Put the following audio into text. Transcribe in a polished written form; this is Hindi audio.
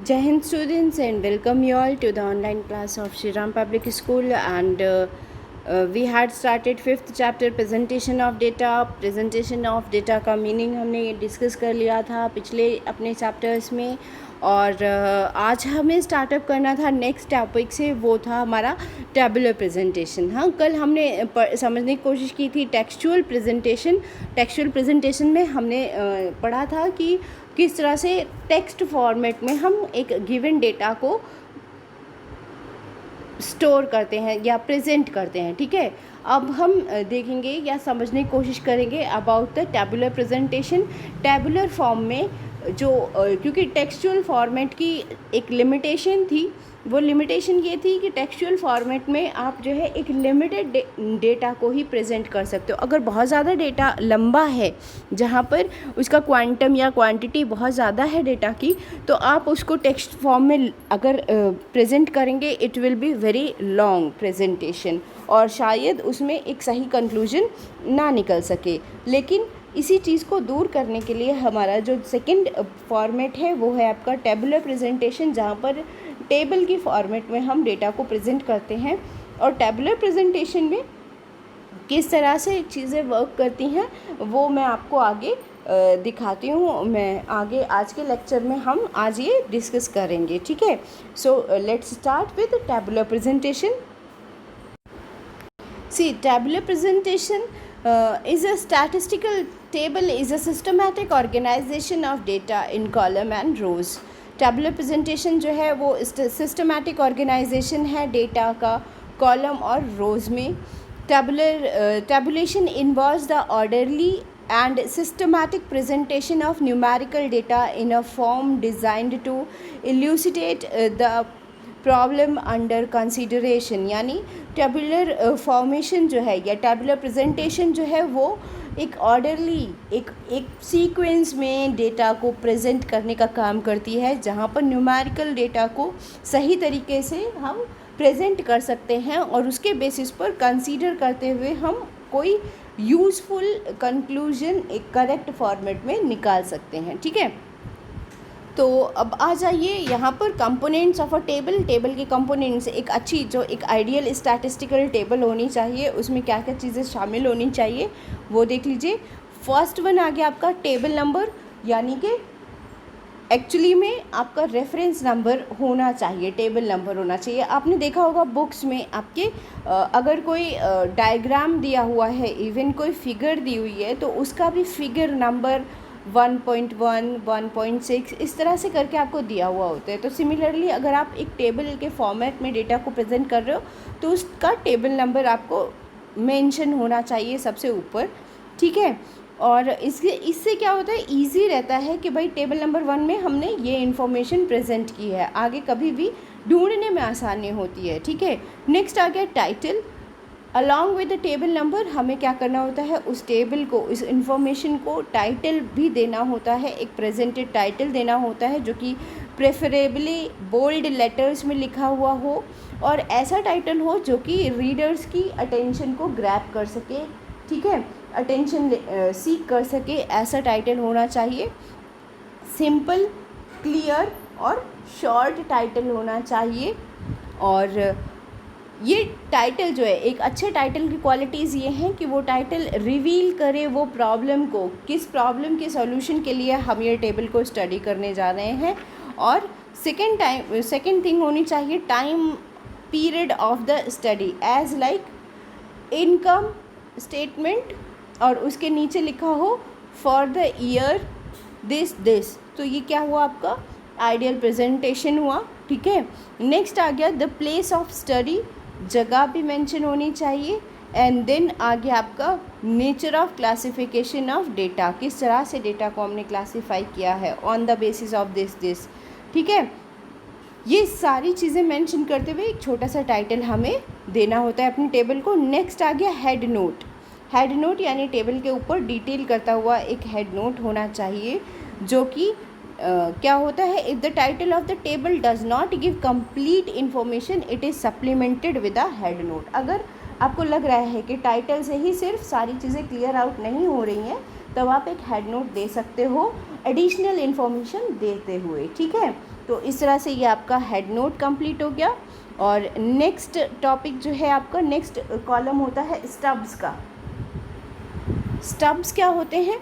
Jai Hind students, and welcome you all to the online class of Shri Ram Public School. And we had started 5th chapter presentation of data. Presentation of data का मीनिंग हमने डिस्कस कर लिया था पिछले अपने चैप्टर्स में, और आज हमें स्टार्टअप करना था नेक्स्ट टॉपिक से, वो था हमारा टेबुलर प्रेजेंटेशन। हाँ, कल हमने समझने की कोशिश की थी टेक्सचुअल प्रेजेंटेशन। टेक्सचुअल प्रेजेंटेशन में हमने पढ़ा था कि किस तरह से टेक्स्ट फॉर्मेट में हम एक गिवन डेटा को स्टोर करते हैं या प्रेजेंट करते हैं। ठीक है, अब हम देखेंगे या समझने की कोशिश करेंगे about the tabular presentation. Tabular form में जो क्योंकि टेक्सचुअल फॉर्मेट की एक लिमिटेशन थी, वो लिमिटेशन ये थी कि टेक्सचुअल फॉर्मेट में आप जो है एक लिमिटेड डेटा को ही प्रेजेंट कर सकते हो। अगर बहुत ज़्यादा डेटा लंबा है, जहाँ पर उसका क्वांटम या क्वांटिटी बहुत ज़्यादा है डेटा की, तो आप उसको टेक्स्ट फॉर्म में अगर प्रेजेंट करेंगे, it will be very long presentation, और शायद उसमें एक सही कंक्लूजन ना निकल सके। लेकिन इसी चीज़ को दूर करने के लिए हमारा जो सेकंड फॉर्मेट है वो है आपका टेबुलर प्रेजेंटेशन, जहाँ पर टेबल की फॉर्मेट में हम डेटा को प्रेजेंट करते हैं। और टेबुलर प्रेजेंटेशन में किस तरह से चीज़ें वर्क करती हैं वो मैं आपको आगे दिखाती हूँ। मैं आगे आज के लेक्चर में हम आज ये डिस्कस करेंगे। ठीक है, so let's start with tabular presentation. See, tabular presentation is a statistical table, is a systematic organization of data in column and rows. Tabular presentation जो है वो systematic organization है डेटा का कॉलम और रोज़ में। Tabulation involves the orderly and systematic presentation of numerical data in a form designed to elucidate the problem under consideration. यानी टेबुलर फॉर्मेशन जो है या टेबुलर प्रेजेंटेशन जो है वो एक ऑर्डरली एक सीक्वेंस में डेटा को प्रेजेंट करने का काम करती है, जहाँ पर न्यूमेरिकल डेटा को सही तरीके से हम प्रेजेंट कर सकते हैं और उसके बेसिस पर कंसीडर करते हुए हम कोई यूज़फुल कंक्लूजन एक करेक्ट फॉर्मेट में निकाल सकते हैं। ठीक है, तो अब आ जाइए यहाँ पर components of a table. Table के कंपोनेंट्स, एक अच्छी जो एक आइडियल स्टैटिस्टिकल टेबल होनी चाहिए, उसमें क्या क्या चीज़ें शामिल होनी चाहिए वो देख लीजिए। फर्स्ट वन आ गया आपका टेबल नंबर, यानी कि एक्चुअली में आपका रेफरेंस नंबर होना चाहिए, टेबल नंबर होना चाहिए। आपने देखा होगा बुक्स में आपके अगर कोई डायग्राम दिया हुआ है, इवन कोई फिगर दी हुई है, तो उसका भी फिगर नंबर 1.1, 1.6 इस तरह से करके आपको दिया हुआ होता है। तो सिमिलरली अगर आप एक टेबल के फॉर्मेट में डेटा को प्रेजेंट कर रहे हो तो उसका टेबल नंबर आपको मेंशन होना चाहिए सबसे ऊपर। ठीक है, और इससे क्या होता है, इजी रहता है कि भाई टेबल नंबर 1 में हमने ये इन्फॉर्मेशन प्रेजेंट की है, आगे कभी भी ढूंढने में आसानी होती है। ठीक है, नेक्स्ट आ गया title. Along with the table number हमें क्या करना होता है, उस टेबल को, इस इंफॉर्मेशन को टाइटल भी देना होता है, एक प्रेजेंटेड टाइटल देना होता है जो कि प्रेफरेबली बोल्ड लेटर्स में लिखा हुआ हो, और ऐसा टाइटल हो जो कि रीडर्स की अटेंशन को ग्रैब कर सके। ठीक है, अटेंशन सीक कर सके, ऐसा टाइटल होना चाहिए। सिंपल, क्लियर और शॉर्ट टाइटल होना चाहिए। और ये टाइटल जो है, एक अच्छे टाइटल की क्वालिटीज़ ये हैं कि वो टाइटल रिवील करे वो प्रॉब्लम को, किस प्रॉब्लम के सॉल्यूशन के लिए हम ये टेबल को स्टडी करने जा रहे हैं। और सेकंड थिंग होनी चाहिए time period of the study, as like income statement, और उसके नीचे लिखा हो फॉर द ईयर दिस। तो ये क्या हुआ, आपका आइडियल प्रेजेंटेशन हुआ। ठीक है, नेक्स्ट आ गया द प्लेस ऑफ स्टडी, जगह भी मेंशन होनी चाहिए। एंड देन आ गया आपका nature of classification of data, किस तरह से डेटा को हमने क्लासीफाई किया है on the basis of this. ठीक है, ये सारी चीज़ें मेंशन करते हुए एक छोटा सा टाइटल हमें देना होता है अपनी टेबल को। नेक्स्ट आ गया हेड नोट। हेड नोट यानी टेबल के ऊपर डिटेल करता हुआ एक हेड नोट होना चाहिए, जो कि क्या होता है, if the title of the table does not give complete information it is supplemented with a head note. अगर आपको लग रहा है कि टाइटल से ही सिर्फ सारी चीज़ें क्लियर आउट नहीं हो रही हैं, तब आप एक हेड नोट दे सकते हो एडिशनल इन्फॉर्मेशन देते हुए। ठीक है, तो इस तरह से ये आपका हेड नोट कंप्लीट हो गया। और नेक्स्ट टॉपिक जो है आपका, नेक्स्ट कॉलम होता है स्टब्स का। स्टब्स क्या होते हैं?